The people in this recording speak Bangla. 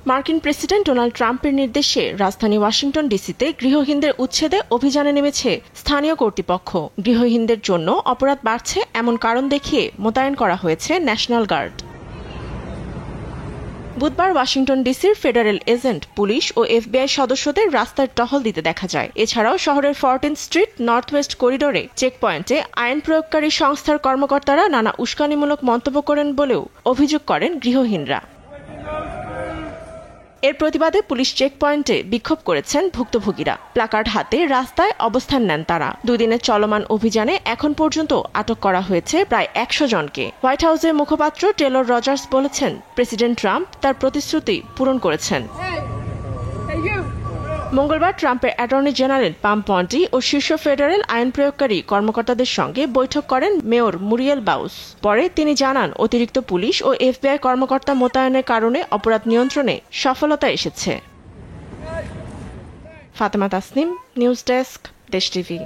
মার্কিন প্রেসিডেন্ট ডোনাল্ড ট্রাম্পের নির্দেশে রাজধানী ওয়াশিংটন ডিসিতে গৃহহীনদের উচ্ছেদে অভিযানে নেমেছে স্থানীয় কর্তৃপক্ষ। গৃহহীনদের জন্য অপরাধ বাড়ছে এমন কারণ দেখিয়ে মোতায়েন করা হয়েছে ন্যাশনাল গার্ড। বুধবার ওয়াশিংটন ডিসির ফেডারেল এজেন্ট, পুলিশ ও এফবিআই সদস্যদের রাস্তায় টহল দিতে দেখা যায়। এছাড়াও শহরের 14th স্ট্রিট নর্থ ওয়েস্ট করিডোরে চেকপয়েন্টে আইন প্রয়োগকারী সংস্থার কর্মকর্তারা নানা উস্কানিমূলক মন্তব্য করেন বলেও অভিযোগ করেন গৃহহীনরা। এর প্রতিবাদে পুলিশ চেকপয়েন্টে বিক্ষোভ করেছেন ভুক্তভোগীরা। প্লাকার্ড হাতে রাস্তায় অবস্থান নেন তারা। 2 দিনের চলমান অভিযানে এখন পর্যন্ত আটক করা হয়েছে প্রায় 100 জনকে। হোয়াইট হাউসের মুখপাত্র টেলর রজার্স বলেছেন, প্রেসিডেন্ট ট্রাম্প তার প্রতিশ্রুতি পূরণ করেছেন। মঙ্গলবার ট্রাম্পের অ্যাটর্নি জেনারেল পাম পন্টি ও শীর্ষ ফেডারেল আইন প্রয়োগকারী কর্মকর্তাদের সঙ্গে বৈঠক করেন মেয়র মুরিয়েল বাউস। পরে তিনি জানান, অতিরিক্ত পুলিশ ও এফবিআই কর্মকর্তা মোতায়েনের কারণে অপরাধ নিয়ন্ত্রণে সফলতা এসেছে। ফাতেমা তাসনিম, নিউজ ডেস্ক, দেশ টিভি।